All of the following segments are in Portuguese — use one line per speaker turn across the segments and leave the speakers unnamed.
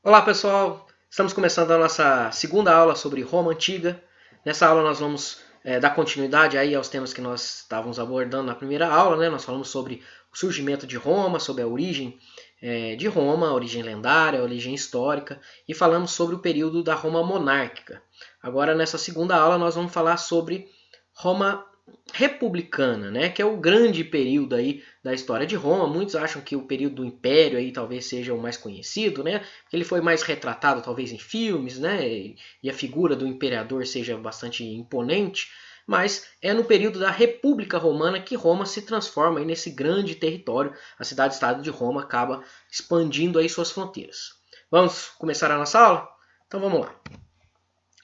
Olá pessoal, estamos começando a nossa segunda aula sobre Roma Antiga. Nessa aula nós vamos dar continuidade aí aos temas que nós estávamos abordando na primeira aula, né? Nós falamos sobre o surgimento de Roma, sobre a origem de Roma, a origem lendária, a origem histórica, e falamos sobre o período da Roma monárquica. Agora nessa segunda aula nós vamos falar sobre Roma republicana, né, que é o grande período aí da história de Roma. Muitos acham que o período do Império aí talvez seja o mais conhecido, né, porque ele foi mais retratado talvez em filmes, né, e a figura do imperador seja bastante imponente, mas é no período da República Romana que Roma se transforma aí nesse grande território. A cidade-estado de Roma acaba expandindo aí suas fronteiras. Vamos começar a nossa aula? Então vamos lá.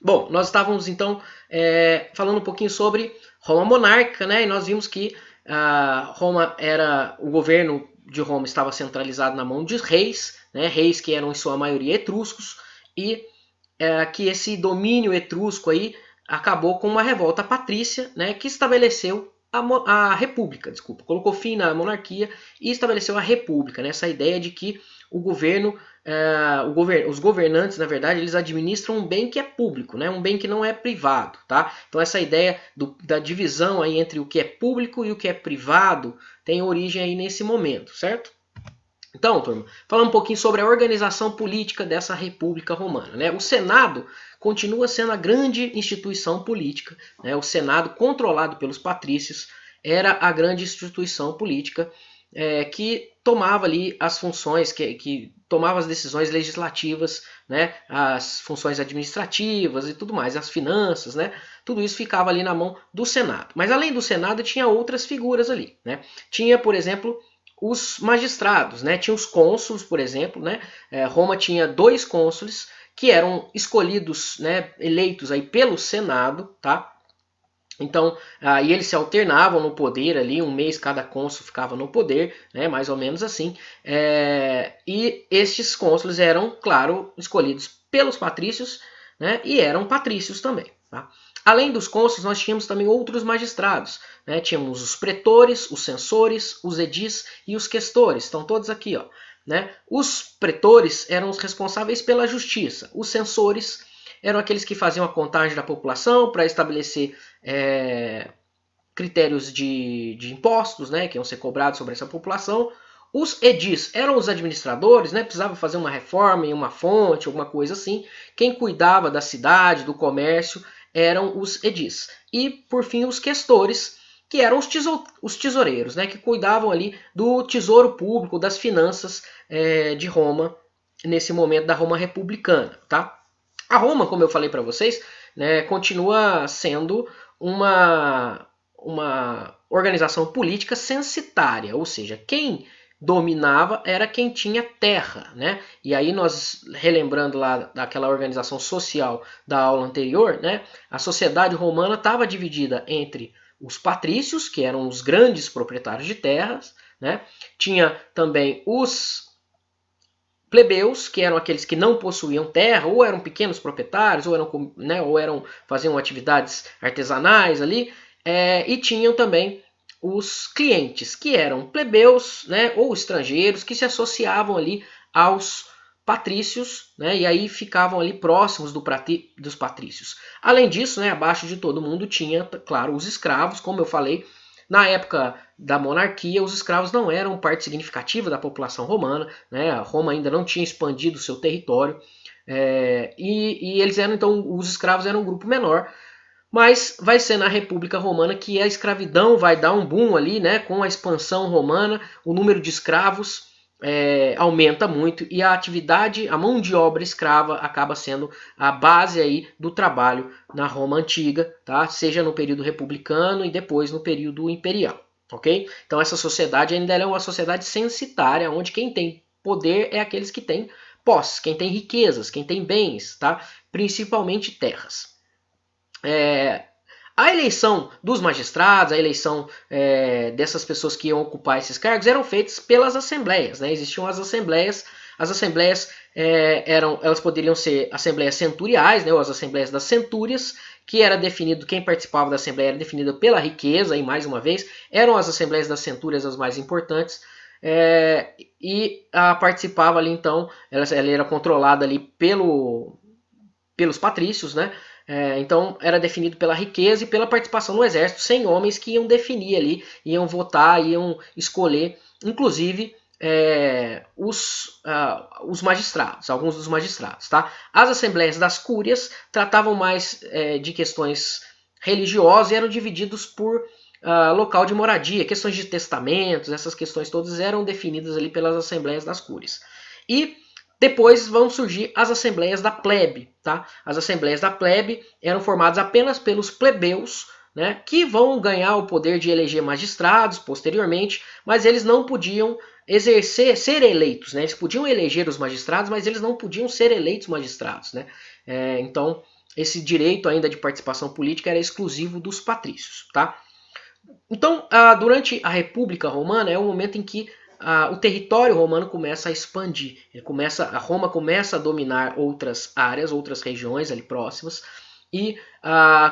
Bom, nós estávamos então falando um pouquinho sobre Roma monárquica, né? E nós vimos que Roma era o governo de Roma estava centralizado na mão de reis, né? Reis que eram em sua maioria etruscos, e que esse domínio etrusco aí acabou com uma revolta patrícia, né? Que estabeleceu a república, desculpa, colocou fim na monarquia e estabeleceu a república, né? Essa ideia de que o governo os governantes, na verdade, eles administram um bem que é público, né? Um bem que não é privado, tá? Então essa ideia da divisão aí entre o que é público e o que é privado tem origem aí nesse momento, certo? Então, turma, falando um pouquinho sobre a organização política dessa República Romana, né? O Senado continua sendo a grande instituição política, né? O Senado, controlado pelos patrícios, era a grande instituição política que tomava ali as funções, que tomava as decisões legislativas, né, as funções administrativas e tudo mais, as finanças, né, tudo isso ficava ali na mão do Senado. Mas além do Senado tinha outras figuras ali, né? Tinha, por exemplo, os magistrados, né? Tinha os cônsules, por exemplo, né? Roma tinha 2 cônsules que eram escolhidos, né, eleitos aí pelo Senado, tá? Então, e eles se alternavam no poder ali, um mês cada cônsul ficava no poder, né, mais ou menos assim. E estes cônsules eram, claro, escolhidos pelos patrícios, né, e eram patrícios também. Tá? Além dos cônsules, nós tínhamos também outros magistrados. Né? Tínhamos os pretores, os censores, os edis e os questores. Estão todos aqui. Ó, né? Os pretores eram os responsáveis pela justiça. Os censores eram aqueles que faziam a contagem da população para estabelecer critérios de impostos, né, que iam ser cobrados sobre essa população. Os edis eram os administradores, né, precisava fazer uma reforma em uma fonte, alguma coisa assim. Quem cuidava da cidade, do comércio, eram os edis. E, por fim, os questores, que eram os tesoureiros, né, que cuidavam ali do tesouro público, das finanças de Roma, nesse momento da Roma republicana. Tá? A Roma, como eu falei para vocês, né, continua sendo uma organização política censitária, ou seja, quem dominava era quem tinha terra, né? E aí nós, relembrando lá daquela organização social da aula anterior, né, a sociedade romana estava dividida entre os patrícios, que eram os grandes proprietários de terras, né? Tinha também os plebeus, que eram aqueles que não possuíam terra, ou eram pequenos proprietários, ou faziam atividades artesanais ali, e tinham também os clientes, que eram plebeus, né, ou estrangeiros, que se associavam ali aos patrícios, né, e aí ficavam ali próximos dos patrícios. Além disso, né, abaixo de todo mundo tinha, claro, os escravos, como eu falei. Na época da monarquia, os escravos não eram parte significativa da população romana, né? Roma ainda não tinha expandido o seu território, e eles eram, então, os escravos eram um grupo menor. Mas vai ser na República Romana que a escravidão vai dar um boom ali, né? Com a expansão romana, o número de escravos aumenta muito e a atividade, a mão de obra escrava acaba sendo a base aí do trabalho na Roma antiga, tá? Seja no período republicano e depois no período imperial, ok? Então essa sociedade ainda é uma sociedade censitária, onde quem tem poder é aqueles que têm posse, quem tem riquezas, quem tem bens, tá? Principalmente terras. A eleição dos magistrados, a eleição dessas pessoas que iam ocupar esses cargos eram feitas pelas assembleias, né? Existiam as assembleias elas poderiam ser assembleias centuriais, né, ou as assembleias das centúrias, que era definido, quem participava da assembleia era definida pela riqueza, e mais uma vez, eram as assembleias das centúrias as mais importantes, participava ali então, ela era controlada ali pelos patrícios, né? Então era definido pela riqueza e pela participação no exército, 100 homens que iam definir ali, iam votar, iam escolher, inclusive os magistrados, alguns dos magistrados. Tá? As assembleias das cúrias tratavam mais de questões religiosas e eram divididos por local de moradia, questões de testamentos, essas questões todas eram definidas ali pelas assembleias das cúrias. E depois vão surgir as assembleias da plebe. Tá? As assembleias da plebe eram formadas apenas pelos plebeus, né, que vão ganhar o poder de eleger magistrados posteriormente, mas eles não podiam ser eleitos. Né? Eles podiam eleger os magistrados, mas eles não podiam ser eleitos magistrados. Né? Então, esse direito ainda de participação política era exclusivo dos patrícios. Tá? Então, durante a República Romana é o momento em que o território romano começa a expandir. Roma começa a dominar outras áreas, outras regiões ali próximas, e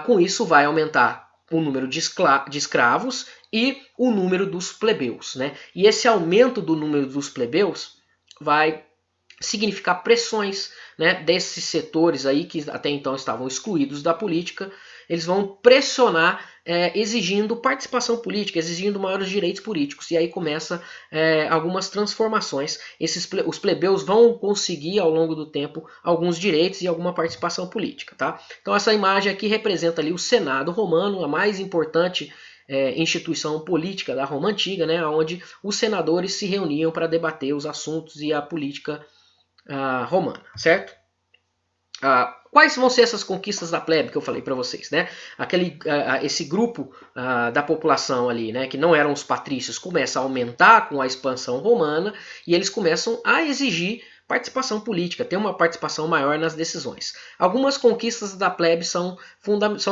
com isso vai aumentar o número de escravos e o número dos plebeus. Né? E esse aumento do número dos plebeus vai significar pressões, né, desses setores aí que até então estavam excluídos da política. Eles vão pressionar exigindo participação política, exigindo maiores direitos políticos. E aí começa algumas transformações. Os plebeus vão conseguir ao longo do tempo alguns direitos e alguma participação política. Tá? Então essa imagem aqui representa ali o Senado romano, a mais importante instituição política da Roma Antiga, né, onde os senadores se reuniam para debater os assuntos e a política romana, certo? Quais vão ser essas conquistas da plebe que eu falei para vocês, né? Esse grupo da população ali, né, que não eram os patrícios, começa a aumentar com a expansão romana e eles começam a exigir participação política, ter uma participação maior nas decisões. Algumas conquistas da plebe são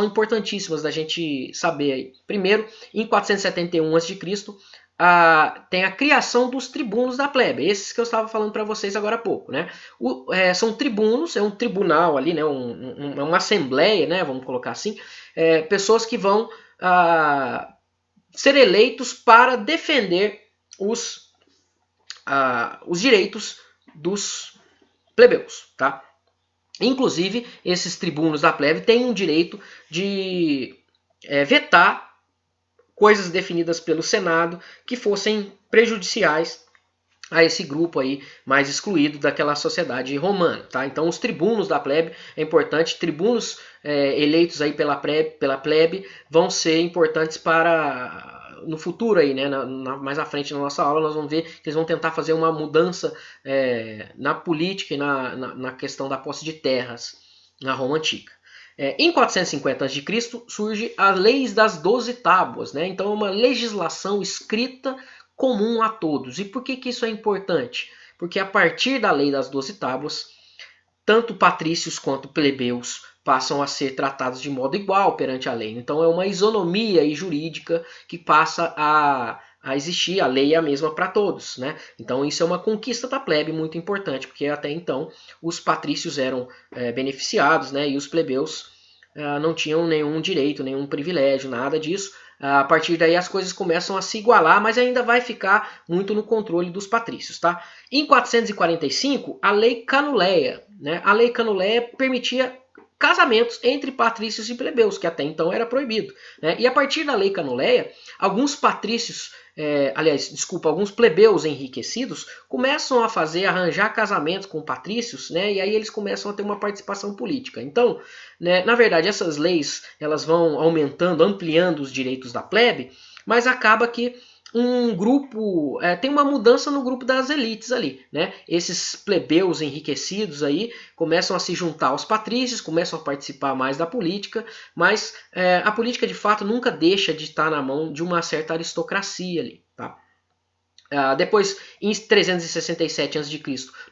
importantíssimas da gente saber aí. Primeiro, em 471 a.C., tem a criação dos tribunos da plebe, esses que eu estava falando para vocês agora há pouco. Né? São tribunos, é um tribunal ali, né? Uma assembleia, né? Vamos colocar assim, pessoas que vão ser eleitos para defender os direitos dos plebeus. Tá? Inclusive, esses tribunos da plebe têm um direito de vetar coisas definidas pelo Senado que fossem prejudiciais a esse grupo aí mais excluído daquela sociedade romana. Tá? Então os tribunos da plebe, é importante, tribunos eleitos aí pela plebe vão ser importantes para no futuro aí, né? Mais à frente na nossa aula nós vamos ver que eles vão tentar fazer uma mudança na política e na questão da posse de terras na Roma Antiga. Em 450 a.C. surge as leis das 12 tábuas, né? Então é uma legislação escrita comum a todos. E por que isso é importante? Porque a partir da lei das 12 tábuas, tanto patrícios quanto plebeus passam a ser tratados de modo igual perante a lei. Então é uma isonomia jurídica que passa a existir, a lei é a mesma para todos. Né? Então isso é uma conquista da plebe muito importante, porque até então os patrícios eram beneficiados, né? E os plebeus não tinham nenhum direito, nenhum privilégio, nada disso. A partir daí as coisas começam a se igualar, mas ainda vai ficar muito no controle dos patrícios. Tá? Em 445, a Lei Canuleia. Né? A Lei Canuleia permitia casamentos entre patrícios e plebeus, que até então era proibido. Né? E a partir da Lei Canuleia, alguns patrícios, alguns plebeus enriquecidos começam a arranjar casamentos com patrícios, né? E aí eles começam a ter uma participação política. Então, né, na verdade, essas leis elas vão aumentando, ampliando os direitos da plebe, mas acaba que um grupo, tem uma mudança no grupo das elites ali, né? Esses plebeus enriquecidos aí começam a se juntar aos patrícios, começam a participar mais da política, mas a política de fato nunca deixa de estar na mão de uma certa aristocracia ali, tá? Depois, em 367 a.C.,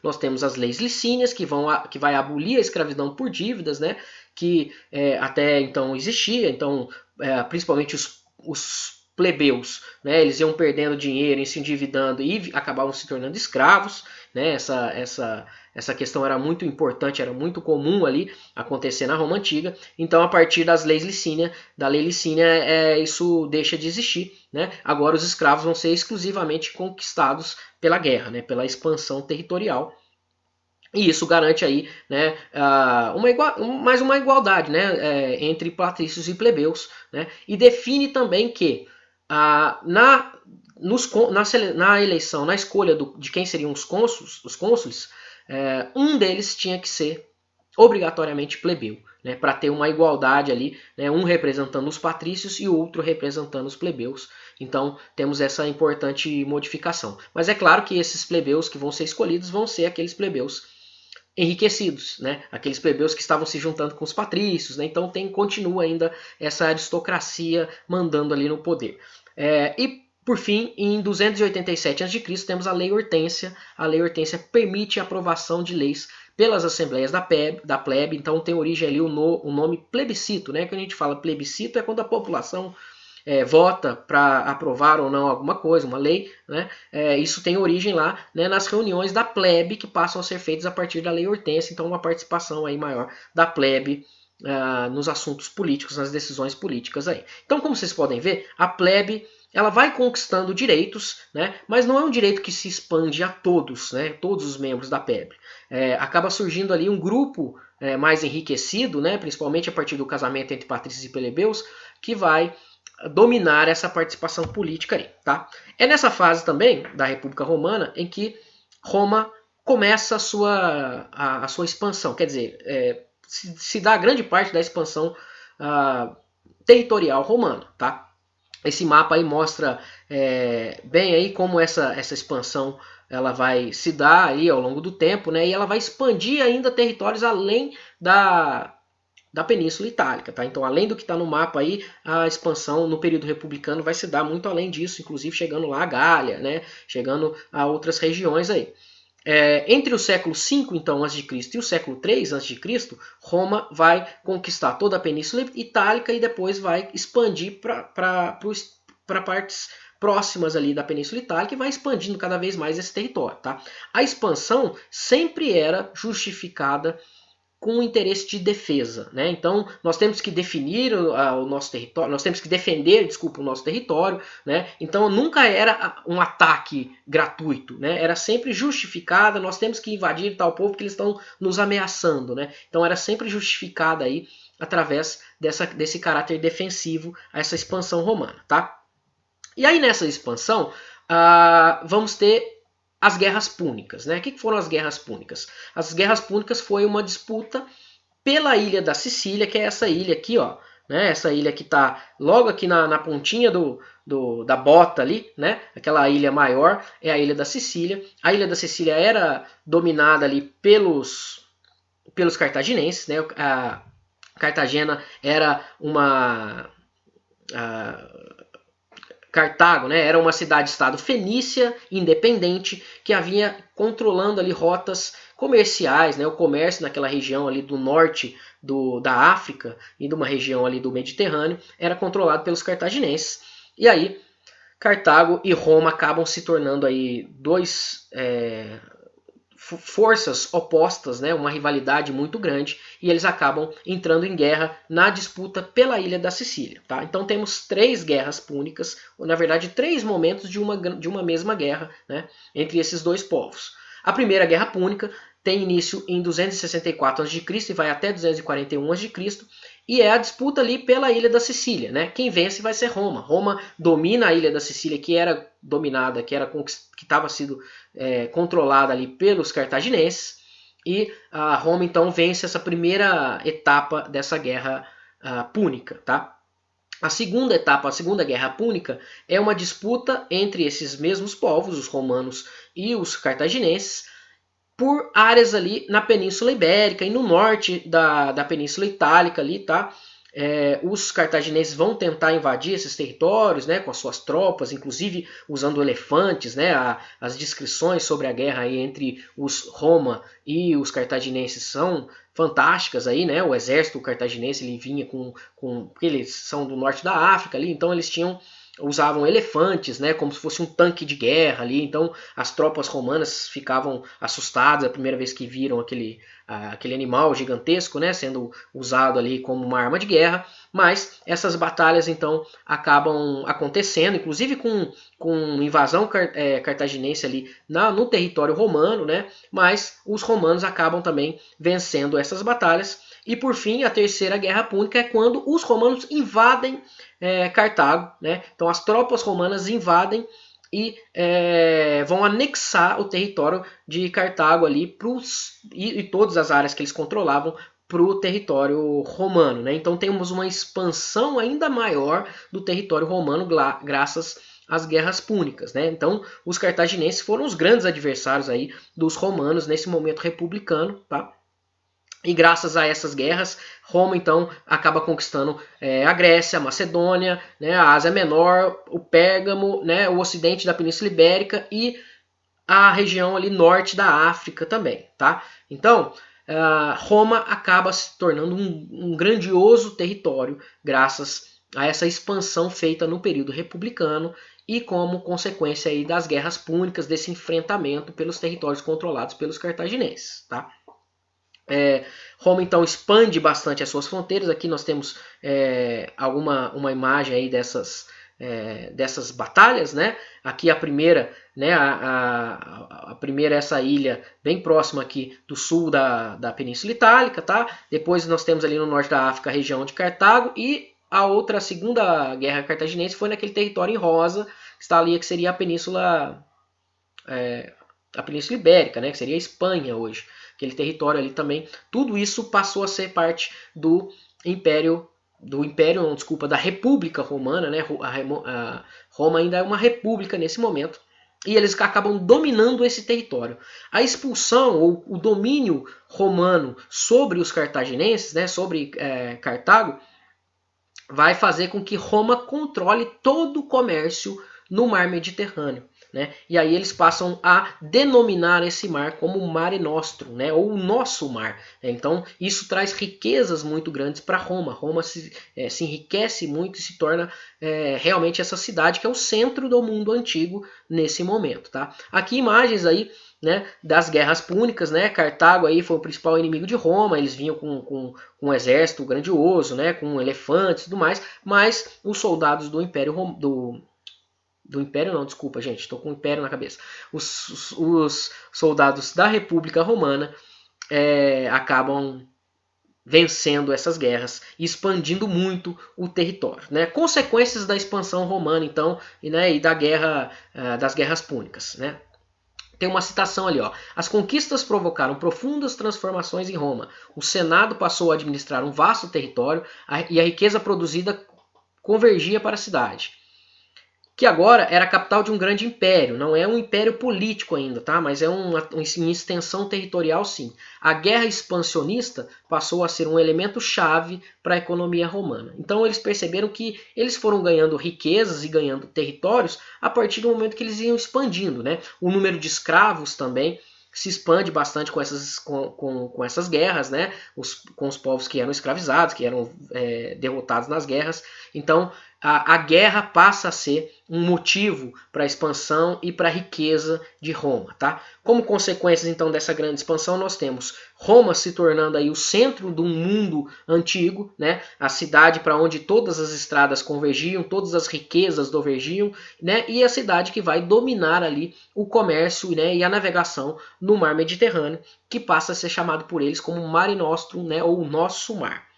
nós temos as leis licínias, que vai abolir a escravidão por dívidas, né? Que até então existia. Então, principalmente os plebeus, né? Eles iam perdendo dinheiro, iam se endividando e acabavam se tornando escravos, né? Essa questão era muito importante, era muito comum ali acontecer na Roma Antiga. Então, a partir das leis Licínia, da lei Licínia, isso deixa de existir, né? Agora os escravos vão ser exclusivamente conquistados pela guerra, né? Pela expansão territorial. E isso garante aí, né, mais uma igualdade, né, entre patrícios e plebeus, né, e define também que na eleição, na escolha de quem seriam os cônsules, um deles tinha que ser obrigatoriamente plebeu, né, para ter uma igualdade ali, né, um representando os patrícios e o outro representando os plebeus. Então temos essa importante modificação. Mas é claro que esses plebeus que vão ser escolhidos vão ser aqueles plebeus enriquecidos, né? Aqueles plebeus que estavam se juntando com os patrícios, né? Então continua ainda essa aristocracia mandando ali no poder. E por fim, em 287 a.C., temos a Lei Hortência. A Lei Hortência permite a aprovação de leis pelas assembleias da plebe, então tem origem ali o nome plebiscito, né? Quando a gente fala plebiscito é quando a população vota para aprovar ou não alguma coisa, uma lei, né? Isso tem origem lá, né, nas reuniões da plebe que passam a ser feitas a partir da Lei Hortência, então uma participação aí maior da plebe nos assuntos políticos, nas decisões políticas aí. Então, como vocês podem ver, a plebe ela vai conquistando direitos, né, mas não é um direito que se expande a todos, né, todos os membros da plebe. Acaba surgindo ali um grupo mais enriquecido, né, principalmente a partir do casamento entre patrícios e plebeus, que vai dominar essa participação política aí, tá? É nessa fase também da República Romana em que Roma começa a sua expansão, quer dizer, se dá grande parte da expansão territorial romana, tá? Esse mapa aí mostra bem aí como essa expansão ela vai se dar aí ao longo do tempo, né? E ela vai expandir ainda territórios além da Península Itálica, tá? Então, além do que está no mapa aí, a expansão no período republicano vai se dar muito além disso, inclusive chegando lá a Gália, né? Chegando a outras regiões aí. Entre o século V, então, a.C. e o século III a.C., Roma vai conquistar toda a Península Itálica e depois vai expandir para partes próximas ali da Península Itálica e vai expandindo cada vez mais esse território, tá? A expansão sempre era justificada com o interesse de defesa, né? Então nós temos que definir o nosso território, nós temos que defender, o nosso território, né? Então nunca era um ataque gratuito, né? Era sempre justificada, nós temos que invadir tal povo que eles estão nos ameaçando, né? Então era sempre justificada aí através desse caráter defensivo a essa expansão romana, tá? E aí nessa expansão vamos ter as guerras púnicas, né? O que foram as guerras púnicas? As guerras púnicas foi uma disputa pela ilha da Sicília, que é essa ilha aqui, ó, né? Essa ilha que está logo aqui na pontinha da bota ali, né? Aquela ilha maior é a ilha da Sicília. A ilha da Sicília era dominada ali pelos cartaginenses, né? A Cartagena era Cartago, né, era uma cidade-estado fenícia, independente, que havia controlando ali rotas comerciais, né, o comércio naquela região ali do norte da África e de uma região ali do Mediterrâneo, era controlado pelos cartaginenses. E aí, Cartago e Roma acabam se tornando aí dois forças opostas, né, uma rivalidade muito grande, e eles acabam entrando em guerra na disputa pela ilha da Sicília. Tá? Então temos 3 guerras púnicas, ou na verdade 3 momentos de uma mesma guerra, né, entre esses dois povos. A primeira guerra púnica tem início em 264 a.C. e vai até 241 a.C. e é a disputa ali pela ilha da Sicília, né? Quem vence vai ser Roma. Roma domina a ilha da Sicília, que era dominada, que estava sendo controlada ali pelos cartaginenses, e a Roma então vence essa primeira etapa dessa guerra púnica, tá? A segunda etapa, a segunda guerra púnica, é uma disputa entre esses mesmos povos, os romanos e os cartaginenses, por áreas ali na Península Ibérica e no norte da Península Itálica ali, tá? os cartagineses vão tentar invadir esses territórios, né, com as suas tropas, inclusive usando elefantes, né, as descrições sobre a guerra aí entre os Roma e os cartagineses são fantásticas aí, né? O exército cartaginense ele vinha porque eles são do norte da África ali, então eles usavam elefantes, né, como se fosse um tanque de guerra ali. Então as tropas romanas ficavam assustadas a primeira vez que viram aquele animal gigantesco, né, sendo usado ali como uma arma de guerra. Mas essas batalhas então acabam acontecendo, inclusive com invasão cartaginense ali no território romano, né? Mas os romanos acabam também vencendo essas batalhas. E por fim, a terceira guerra púnica é quando os romanos invadem Cartago, né? Então as tropas romanas invadem e vão anexar o território de Cartago ali e todas as áreas que eles controlavam para o território romano, né? Então temos uma expansão ainda maior do território romano graças às guerras púnicas, né? Então os cartaginenses foram os grandes adversários aí dos romanos nesse momento republicano, tá? E graças a essas guerras, Roma então acaba conquistando a Grécia, a Macedônia, né, a Ásia Menor, o Pérgamo, né, o ocidente da Península Ibérica e a região ali norte da África também, tá? Então, Roma acaba se tornando um grandioso território graças a essa expansão feita no período republicano e como consequência aí das guerras púnicas, desse enfrentamento pelos territórios controlados pelos cartagineses, tá? Roma então expande bastante as suas fronteiras. Aqui nós temos uma imagem aí dessas batalhas, né? Aqui a primeira, né? A primeira é essa ilha bem próxima aqui do sul da Península Itálica, tá? Depois nós temos ali no norte da África a região de Cartago e a segunda guerra cartaginense foi naquele território em rosa que está ali, que seria a Península Ibérica, né? Que seria a Espanha hoje. Aquele território ali também, tudo isso passou a ser parte da República Romana, né? Roma ainda é uma república nesse momento, e eles acabam dominando esse território. A expulsão ou o domínio romano sobre os cartaginenses, né? Sobre Cartago, vai fazer com que Roma controle todo o comércio no mar Mediterrâneo. Né? E aí eles passam a denominar esse mar como Mare Nostrum, né? Ou o nosso mar. Então isso traz riquezas muito grandes para Roma. Roma se enriquece muito e se torna realmente essa cidade que é o centro do mundo antigo nesse momento. Tá? Aqui imagens aí, né, das guerras púnicas, né? Cartago aí foi o principal inimigo de Roma, eles vinham com um exército grandioso, né, com elefantes e tudo mais, mas os soldados do Império do Império não, desculpa, gente, estou com o Império na cabeça. Os soldados da República Romana acabam vencendo essas guerras e expandindo muito o território. Né? Consequências da expansão romana, então, e das guerras púnicas. Né? Tem uma citação ali, ó. As conquistas provocaram profundas transformações em Roma. O Senado passou a administrar um vasto território e a riqueza produzida convergia para a cidade, que agora era a capital de um grande império. Não é um império político ainda, tá? Mas é uma extensão territorial, sim. A guerra expansionista passou a ser um elemento chave para a economia romana. Então eles perceberam que eles foram ganhando riquezas e ganhando territórios a partir do momento que eles iam expandindo, né? O número de escravos também se expande bastante com essas guerras, né? Com os povos que eram escravizados, que eram derrotados nas guerras. Então a guerra passa a ser um motivo para a expansão e para a riqueza de Roma. Tá? Como consequências então dessa grande expansão, nós temos Roma se tornando aí o centro do mundo antigo, né? A cidade para onde todas as estradas convergiam, todas as riquezas convergiam, né? E a cidade que vai dominar ali o comércio, né? E a navegação no mar Mediterrâneo, que passa a ser chamado por eles como Mare Nostrum, né? Ou Nosso Mar.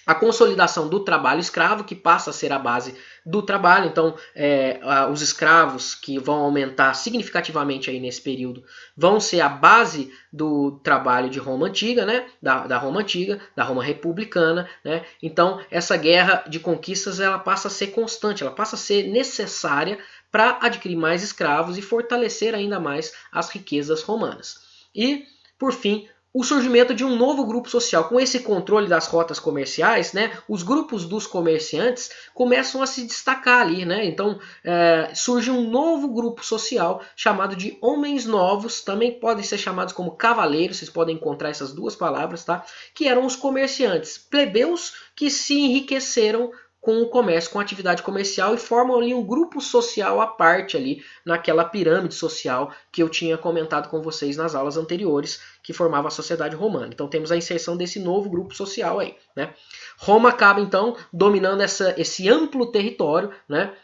A consolidação do trabalho escravo, que passa a ser a base do trabalho. Então, os escravos, que vão aumentar significativamente aí nesse período, vão ser a base do trabalho de Roma Antiga, né? da Roma Antiga, da Roma Republicana. Né? Então, essa guerra de conquistas ela passa a ser constante, ela passa a ser necessária para adquirir mais escravos e fortalecer ainda mais as riquezas romanas. E, por fim, o surgimento de um novo grupo social. Com esse controle das rotas comerciais, né, os grupos dos comerciantes começam a se destacar ali, né? Então surge um novo grupo social chamado de homens novos, também podem ser chamados como cavaleiros, vocês podem encontrar essas duas palavras, tá? Que eram os comerciantes, plebeus que se enriqueceram com o comércio, com a atividade comercial, e formam ali um grupo social à parte ali naquela pirâmide social que eu tinha comentado com vocês nas aulas anteriores, que formava a sociedade romana. Então temos a inserção desse novo grupo social aí, né? Roma acaba então dominando esse amplo território, né?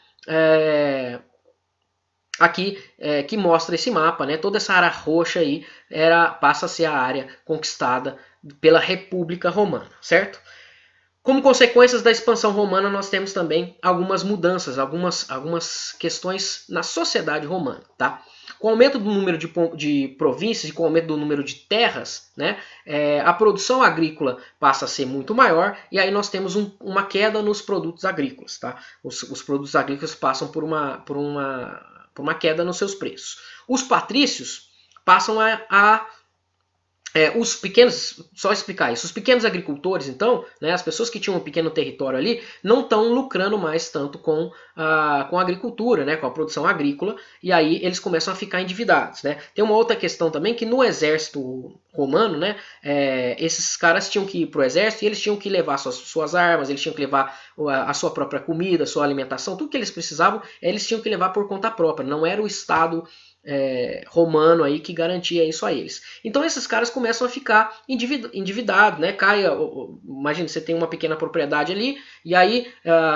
Aqui que mostra esse mapa, né? Toda essa área roxa aí passa a ser a área conquistada pela República Romana, certo? Como consequências da expansão romana, nós temos também algumas mudanças, algumas questões na sociedade romana. Tá? Com o aumento do número de províncias e com o aumento do número de terras, né, a produção agrícola passa a ser muito maior e aí nós temos uma queda nos produtos agrícolas. Tá? Os produtos agrícolas passam por uma queda nos seus preços. Os patrícios passam os pequenos, só explicar isso, os pequenos agricultores, então, né, as pessoas que tinham um pequeno território ali, não estão lucrando mais tanto com a agricultura, né, com a produção agrícola, e aí eles começam a ficar endividados. Né? Tem uma outra questão também, que no exército romano, né, esses caras tinham que ir para o exército e eles tinham que levar suas armas, eles tinham que levar a sua própria comida, a sua alimentação, tudo que eles precisavam, eles tinham que levar por conta própria, não era o Estado romano aí que garantia isso a eles. Então esses caras começam a ficar endividados, né? Imagina, você tem uma pequena propriedade ali e aí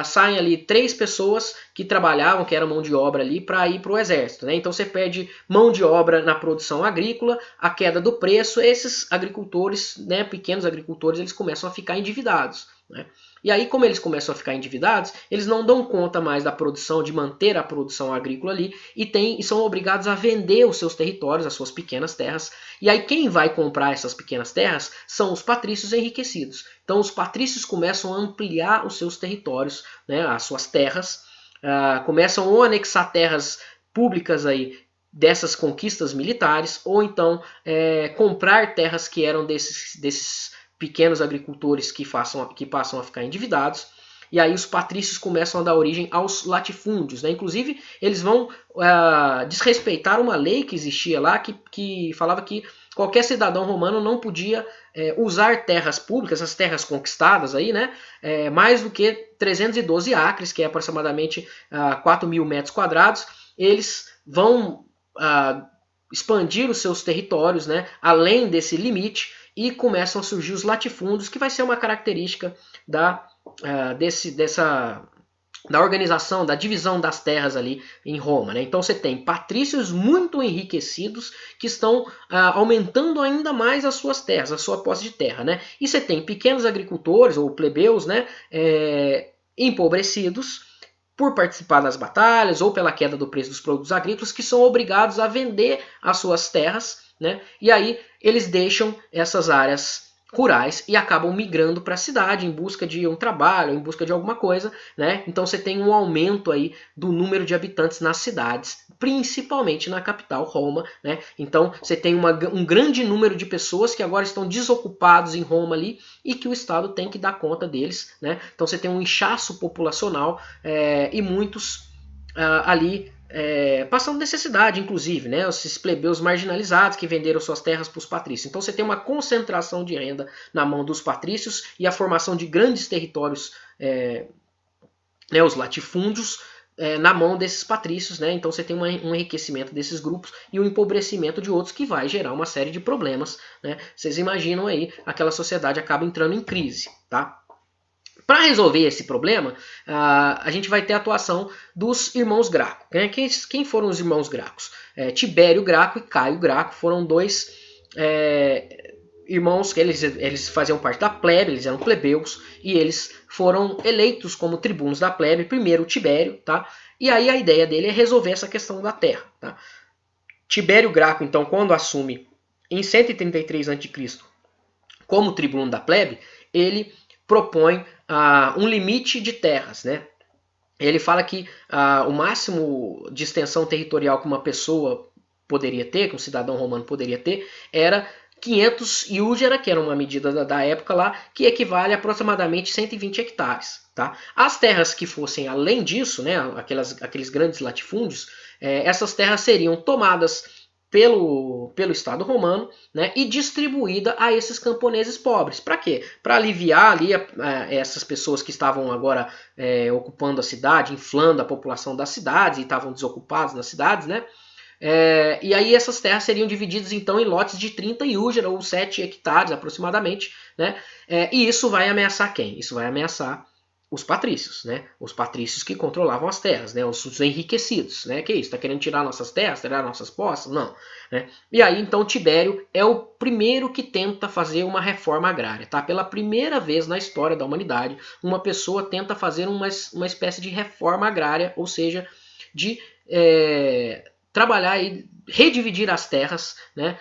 saem ali 3 pessoas que trabalhavam, que eram mão de obra ali, para ir para o exército, né? Então você perde mão de obra na produção agrícola, a queda do preço, esses agricultores, né, pequenos agricultores, eles começam a ficar endividados, né? E aí, como eles começam a ficar endividados, eles não dão conta mais da produção, de manter a produção agrícola ali, e são obrigados a vender os seus territórios, as suas pequenas terras. E aí quem vai comprar essas pequenas terras são os patrícios enriquecidos. Então os patrícios começam a ampliar os seus territórios, né, as suas terras, começam ou a anexar terras públicas aí dessas conquistas militares, ou então comprar terras que eram desses pequenos agricultores que passam a ficar endividados, e aí os patrícios começam a dar origem aos latifúndios. Né? Inclusive, eles vão desrespeitar uma lei que existia lá, que falava que qualquer cidadão romano não podia usar terras públicas, essas terras conquistadas, aí, né? Mais do que 312 acres, que é aproximadamente 4.000 metros quadrados. Eles vão expandir os seus territórios, né, além desse limite, e começam a surgir os latifúndios, que vai ser uma característica da organização, da divisão das terras ali em Roma. Né? Então você tem patrícios muito enriquecidos que estão aumentando ainda mais as suas terras, a sua posse de terra. Né? E você tem pequenos agricultores ou plebeus, né, empobrecidos por participar das batalhas ou pela queda do preço dos produtos agrícolas, que são obrigados a vender as suas terras, né? E aí eles deixam essas áreas rurais e acabam migrando para a cidade em busca de um trabalho, em busca de alguma coisa, né? Então você tem um aumento aí do número de habitantes nas cidades, principalmente na capital, Roma, né? Então você tem um grande número de pessoas que agora estão desocupados em Roma ali e que o Estado tem que dar conta deles, né? Então você tem um inchaço populacional e muitos ali passando necessidade, inclusive, né? Esses plebeus marginalizados que venderam suas terras para os patrícios. Então você tem uma concentração de renda na mão dos patrícios e a formação de grandes territórios, né, os latifúndios, na mão desses patrícios. Né? Então você tem um enriquecimento desses grupos e um empobrecimento de outros que vai gerar uma série de problemas. Né? Vocês imaginam aí, aquela sociedade acaba entrando em crise. Tá? Para resolver esse problema, a gente vai ter a atuação dos irmãos Graco. Quem foram os irmãos Gracos? Tibério Graco e Caio Graco foram 2 irmãos que eles faziam parte da plebe, eles eram plebeus, e eles foram eleitos como tribunos da plebe, primeiro Tibério, tá? E aí a ideia dele é resolver essa questão da terra. Tá? Tibério Graco, então, quando assume em 133 a.C. como tribuno da plebe, ele propõe um limite de terras. Né? Ele fala que o máximo de extensão territorial que uma pessoa poderia ter, que um cidadão romano poderia ter, era 500 iúgera, que era uma medida da época lá, que equivale a aproximadamente 120 hectares. Tá? As terras que fossem além disso, né, aqueles grandes latifúndios, essas terras seriam tomadas pelo Estado romano, né, e distribuída a esses camponeses pobres. Para quê? Para aliviar ali essas pessoas que estavam agora ocupando a cidade, inflando a população das cidades e estavam desocupados nas cidades, né? E aí essas terras seriam divididas então em lotes de 30 iúgera, ou 7 hectares aproximadamente, né? E isso vai ameaçar quem? Isso vai ameaçar os patrícios, né? Os patrícios que controlavam as terras, né? Os enriquecidos, né? Que isso? Está querendo tirar nossas terras, tirar nossas posses? Não, né? E aí então Tibério é o primeiro que tenta fazer uma reforma agrária, tá? Pela primeira vez na história da humanidade, uma pessoa tenta fazer uma espécie de reforma agrária, ou seja, de trabalhar e redividir as terras, né,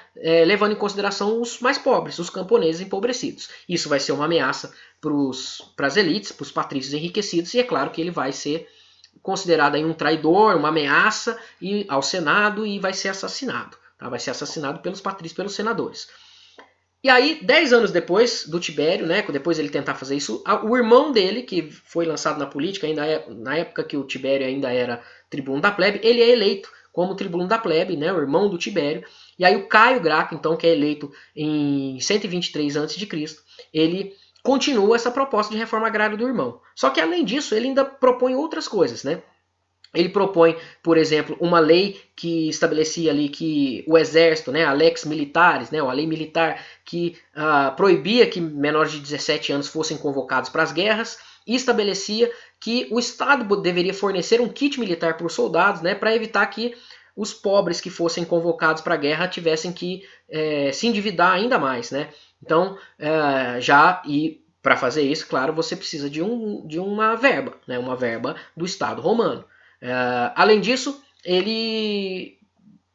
levando em consideração os mais pobres, os camponeses empobrecidos. Isso vai ser uma ameaça para as elites, para os patrícios enriquecidos, e é claro que ele vai ser considerado aí um traidor, uma ameaça ao Senado, e vai ser assassinado. Tá? Vai ser assassinado pelos patrícios, pelos senadores. E aí, 10 anos depois do Tibério, né, depois ele tentar fazer isso, o irmão dele, que foi lançado na política, na época que o Tibério ainda era tribuno da plebe, ele é eleito como tribuno da plebe, né, o irmão do Tibério. E aí o Caio Graco, então, que é eleito em 123 a.C., ele continua essa proposta de reforma agrária do irmão. Só que, além disso, ele ainda propõe outras coisas, né? Ele propõe, por exemplo, uma lei que estabelecia ali que o exército, né, a lex militaris, né, a lei militar, que proibia que menores de 17 anos fossem convocados para as guerras, e estabelecia que o Estado deveria fornecer um kit militar para os soldados, né, para evitar que os pobres que fossem convocados para a guerra tivessem que se endividar ainda mais. Né? Então, para fazer isso, claro, você precisa de uma verba, né, uma verba do Estado romano. Além disso, ele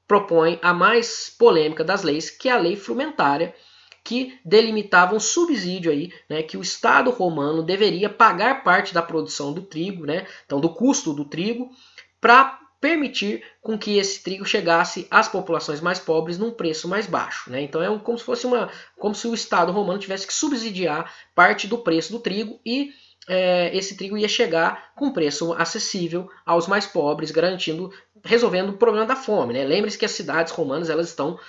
propõe a mais polêmica das leis, que é a lei frumentária, que delimitava um subsídio aí, né, que o Estado romano deveria pagar parte da produção do trigo, né, então do custo do trigo, para permitir com que esse trigo chegasse às populações mais pobres num preço mais baixo. Né? Então é como se fosse como se o Estado romano tivesse que subsidiar parte do preço do trigo e esse trigo ia chegar com preço acessível aos mais pobres, resolvendo o problema da fome. Né? Lembre-se que as cidades romanas elas estão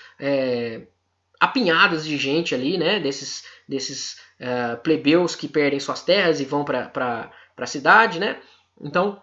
apinhadas de gente ali, né? desses plebeus que perdem suas terras e vão para a cidade. Né? Então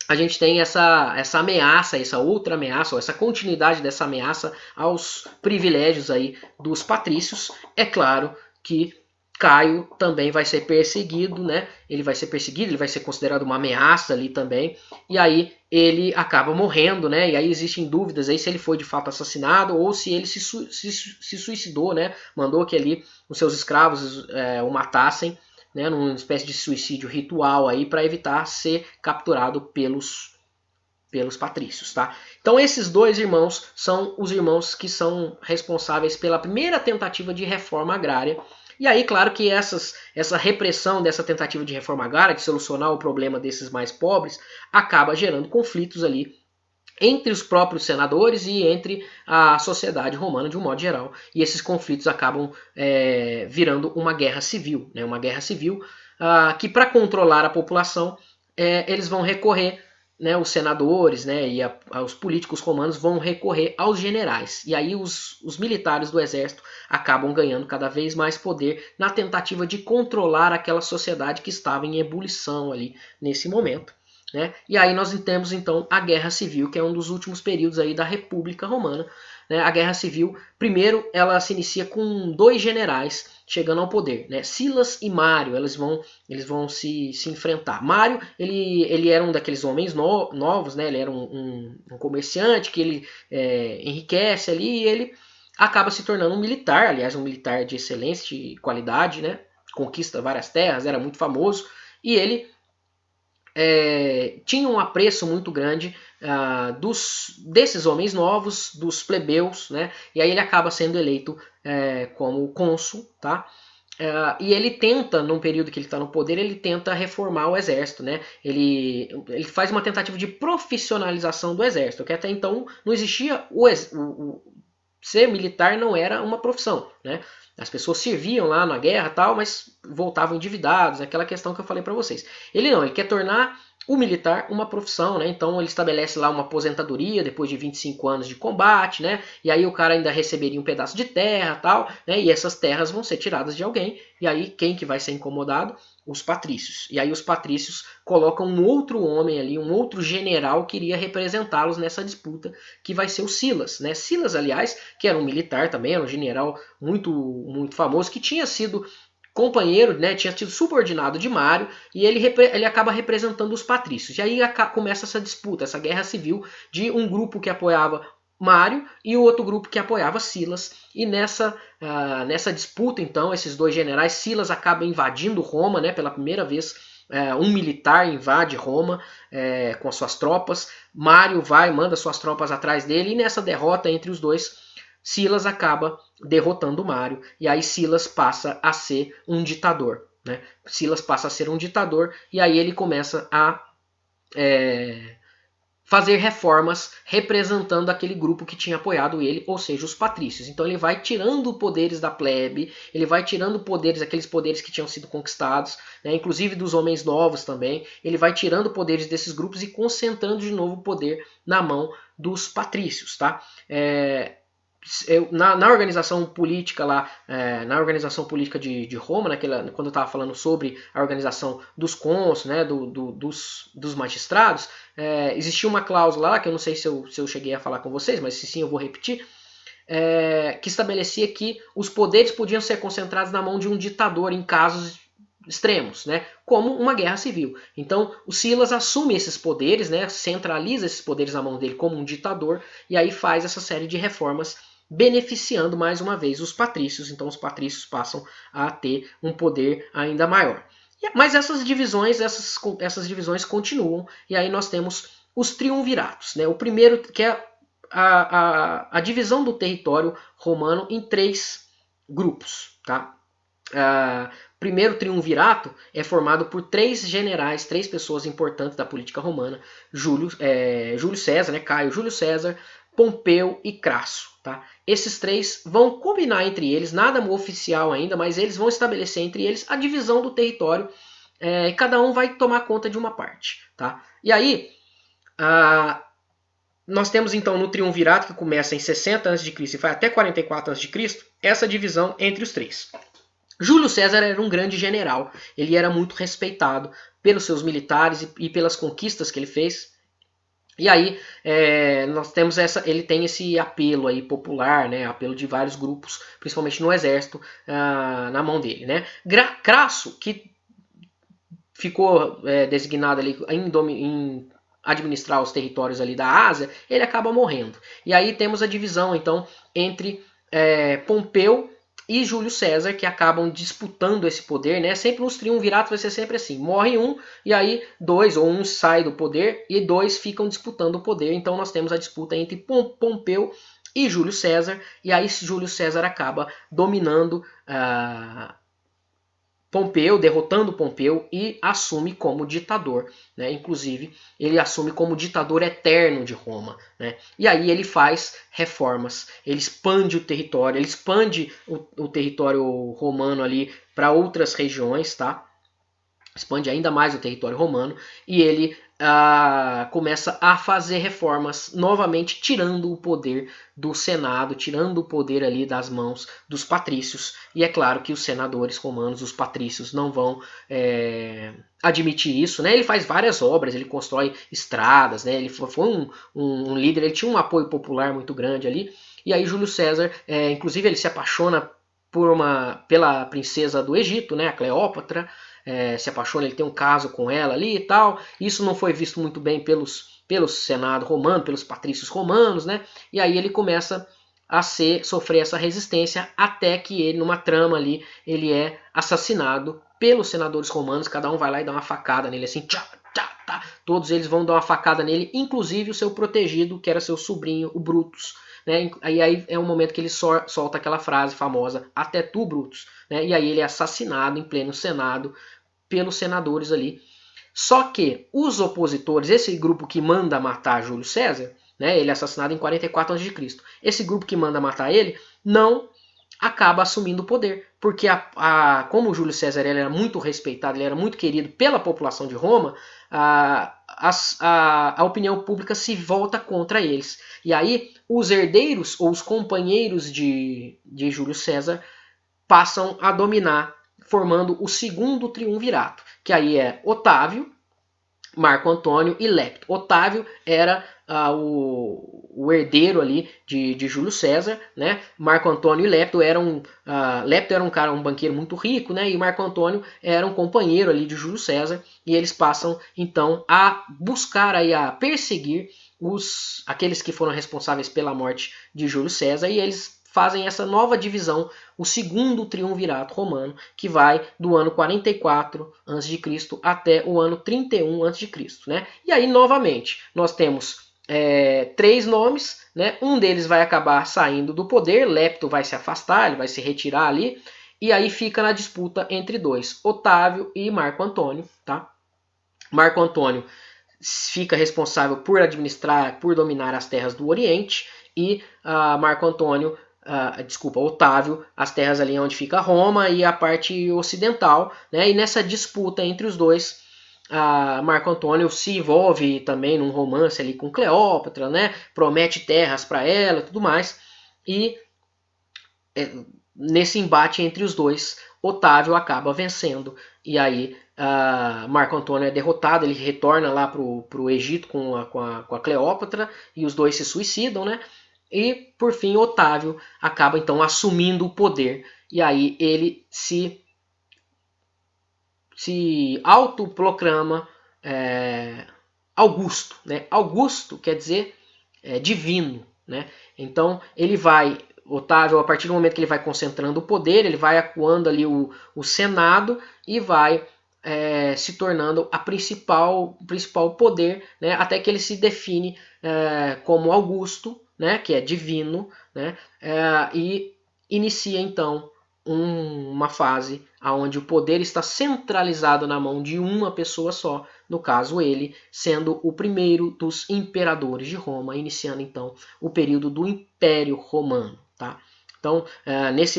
a gente tem essa ameaça, essa outra ameaça, ou essa continuidade dessa ameaça aos privilégios aí dos patrícios. É claro que Caio também vai ser perseguido, né? Ele vai ser perseguido, ele vai ser considerado uma ameaça ali também. E aí ele acaba morrendo, né? E aí existem dúvidas aí se ele foi de fato assassinado ou se ele se suicidou, né? Mandou que ali os seus escravos o matassem, né? Numa espécie de suicídio ritual aí para evitar ser capturado pelos patrícios, tá? Então esses dois irmãos são os irmãos que são responsáveis pela primeira tentativa de reforma agrária. E aí, claro que essa repressão dessa tentativa de reforma agrária, de solucionar o problema desses mais pobres, acaba gerando conflitos ali entre os próprios senadores e entre a sociedade romana de um modo geral. E esses conflitos acabam virando uma guerra civil. Né? Uma guerra civil que, para controlar a população, eles vão recorrer, né, os senadores, né, e os políticos romanos vão recorrer aos generais. E aí os militares do exército acabam ganhando cada vez mais poder na tentativa de controlar aquela sociedade que estava em ebulição ali nesse momento. Né? E aí nós temos então a Guerra Civil, que é um dos últimos períodos aí da República Romana. Né? A Guerra Civil, primeiro, ela se inicia com dois generais chegando ao poder, né? Silas e Mário, eles vão se enfrentar. Mário, ele era um daqueles homens novos, né? Ele era um comerciante que ele enriquece ali e ele acaba se tornando um militar, aliás, um militar de excelência, de qualidade, né? Conquista várias terras, era muito famoso e ele tinha um apreço muito grande desses homens novos, dos plebeus, né? E aí ele acaba sendo eleito como cônsul, tá? E ele tenta, num período que ele está no poder, ele tenta reformar o exército, né? Ele faz uma tentativa de profissionalização do exército, que até então não existia ser militar não era uma profissão, né? As pessoas serviam lá na guerra e tal, mas voltavam endividados, aquela questão que eu falei para vocês. Ele não, ele quer tornar o militar uma profissão, né? Então ele estabelece lá uma aposentadoria depois de 25 anos de combate, né? E aí o cara ainda receberia um pedaço de terra, tal, né? E essas terras vão ser tiradas de alguém. E aí quem que vai ser incomodado? Os patrícios. E aí os patrícios colocam um outro homem ali, um outro general que iria representá-los nessa disputa, que vai ser o Silas, né? Silas, aliás, que era um militar também, era um general muito famoso, que tinha sido companheiro, né, tinha sido subordinado de Mário, e ele acaba representando os patrícios. E aí começa essa disputa, essa guerra civil de um grupo que apoiava Mário e o outro grupo que apoiava Silas. E nessa disputa, então, esses dois generais, Silas acaba invadindo Roma, né, pela primeira vez. Um militar invade Roma com as suas tropas. Mário manda suas tropas atrás dele, e nessa derrota entre os dois, Silas acaba derrotando Mário, e aí Silas passa a ser um ditador, né? Silas passa a ser um ditador, e aí ele começa a fazer reformas representando aquele grupo que tinha apoiado ele, ou seja, os patrícios. Então ele vai tirando poderes da plebe, ele vai tirando poderes, aqueles poderes que tinham sido conquistados, né, inclusive dos homens novos também. Ele vai tirando poderes desses grupos e concentrando de novo o poder na mão dos patrícios, tá? Na organização política lá, na organização política de Roma, quando eu estava falando sobre a organização dos cônsules, né, dos magistrados, existia uma cláusula lá, que eu não sei se eu cheguei a falar com vocês, mas se sim eu vou repetir, que estabelecia que os poderes podiam ser concentrados na mão de um ditador em casos extremos, né, como uma guerra civil. Então o Silas assume esses poderes, né, centraliza esses poderes na mão dele como um ditador, e aí faz essa série de reformas beneficiando mais uma vez os patrícios. Então os patrícios passam a ter um poder ainda maior. Mas essas divisões continuam, e aí nós temos os triunviratos, né? O primeiro, que é a divisão do território romano em 3 grupos, tá? Primeiro triunvirato é formado por 3 generais, 3 pessoas importantes da política romana: Júlio César, né? Caio Júlio César, Pompeu e Crasso. Tá? Esses 3 vão combinar entre eles, nada oficial ainda, mas eles vão estabelecer entre eles a divisão do território, e cada um vai tomar conta de uma parte. Tá? E aí, nós temos então no triunvirato, que começa em 60 a.C. e vai até 44 a.C., essa divisão entre os 3. Júlio César era um grande general, ele era muito respeitado pelos seus militares e pelas conquistas que ele fez. E aí nós temos ele tem esse apelo aí popular, né, apelo de vários grupos, principalmente no exército, na mão dele, né. Crasso, que ficou designado ali em administrar os territórios ali da Ásia, ele acaba morrendo. E aí temos a divisão então entre Pompeu e Júlio César, que acabam disputando esse poder, né? Sempre nos triunviratos vai ser sempre assim: morre um, e aí 2 ou 1 sai do poder, e 2 ficam disputando o poder. Então nós temos a disputa entre Pompeu e Júlio César, e aí Júlio César acaba dominando Pompeu, derrotando Pompeu, e assume como ditador, né? Inclusive ele assume como ditador eterno de Roma, né? E aí ele faz reformas, ele expande o território, ele expande o território romano ali para outras regiões, tá? Expande ainda mais o território romano, e ele começa a fazer reformas novamente, tirando o poder do Senado, tirando o poder ali das mãos dos patrícios. E é claro que os senadores romanos, os patrícios, não vão admitir isso, né? Ele faz várias obras, ele constrói estradas, né? Ele foi um líder, ele tinha um apoio popular muito grande ali. E aí Júlio César, inclusive ele se apaixona pela princesa do Egito, né? A Cleópatra. Se apaixona, ele tem um caso com ela ali e tal. Isso não foi visto muito bem pelo Senado romano, pelos patrícios romanos, né? E aí ele começa a sofrer essa resistência, até que ele, numa trama ali, ele é assassinado pelos senadores romanos. Cada um vai lá e dá uma facada nele, assim, tchá, tchá, tá. Todos eles vão dar uma facada nele, inclusive o seu protegido, que era seu sobrinho, o Brutus. Né? Aí é um momento que ele solta aquela frase famosa: até tu, Brutus. Né? E aí ele é assassinado em pleno Senado pelos senadores ali. Só que os opositores, esse grupo que manda matar Júlio César, né? Ele é assassinado em 44 a.C. Esse grupo que manda matar ele não acaba assumindo o poder, porque como o Júlio César ele era muito respeitado, ele era muito querido pela população de Roma, a opinião pública se volta contra eles. E aí os herdeiros ou os companheiros de Júlio César passam a dominar, formando o segundo triunvirato, que aí é Otávio, Marco Antônio e Lepto. Otávio era o herdeiro ali de Júlio César, né? Marco Antônio e Lepto eram Lepto era um banqueiro muito rico, né? E Marco Antônio era um companheiro ali de Júlio César, e eles passam então a buscar aí, a perseguir aqueles que foram responsáveis pela morte de Júlio César, e eles fazem essa nova divisão, o segundo triunvirato romano, que vai do ano 44 a.C. até o ano 31 a.C. Né? E aí, novamente, nós temos 3 nomes, né? Um deles vai acabar saindo do poder, Lepto vai se afastar, ele vai se retirar ali, e aí fica na disputa entre dois, Otávio e Marco Antônio. Tá? Marco Antônio fica responsável por administrar, por dominar as terras do Oriente, e Otávio, as terras ali onde fica Roma e a parte ocidental, né? E nessa disputa entre os dois, Marco Antônio se envolve também num romance ali com Cleópatra, né? Promete terras para ela e tudo mais, e nesse embate entre os dois, Otávio acaba vencendo, e aí Marco Antônio é derrotado, ele retorna lá para o Egito com a Cleópatra, e os dois se suicidam, né? E, por fim, Otávio acaba, então, assumindo o poder. E aí ele se autoproclama Augusto. Né? Augusto quer dizer divino. Né? Então, Otávio, a partir do momento que ele vai concentrando o poder, ele vai acuando ali o Senado e vai se tornando o principal poder, né? Até que ele se define como Augusto, né, que é divino, né, e inicia então uma fase onde o poder está centralizado na mão de uma pessoa só, no caso ele sendo o primeiro dos imperadores de Roma, iniciando então o período do Império Romano. Tá? Então,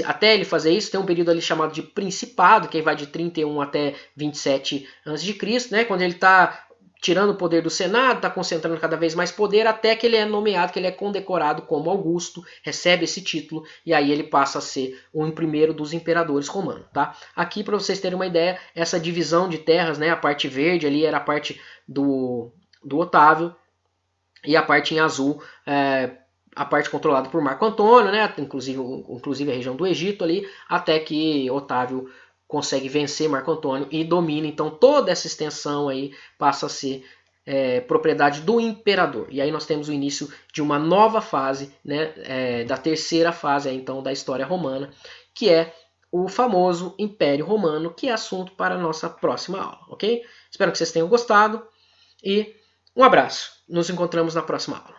até ele fazer isso, tem um período ali chamado de Principado, que vai de 31 até 27 a.C., né, quando ele está tirando o poder do Senado, está concentrando cada vez mais poder, até que ele é nomeado, que ele é condecorado como Augusto, recebe esse título, e aí ele passa a ser o primeiro dos imperadores romanos. Tá? Aqui, para vocês terem uma ideia, essa divisão de terras, né, a parte verde ali era a parte do Otávio, e a parte em azul a parte controlada por Marco Antônio, né, inclusive a região do Egito ali, até que Otávio consegue vencer Marco Antônio e domina, então toda essa extensão aí passa a ser propriedade do imperador. E aí nós temos o início de uma nova fase, né, da terceira fase aí, então da história romana, que é o famoso Império Romano, que é assunto para a nossa próxima aula, ok? Espero que vocês tenham gostado e um abraço. Nos encontramos na próxima aula.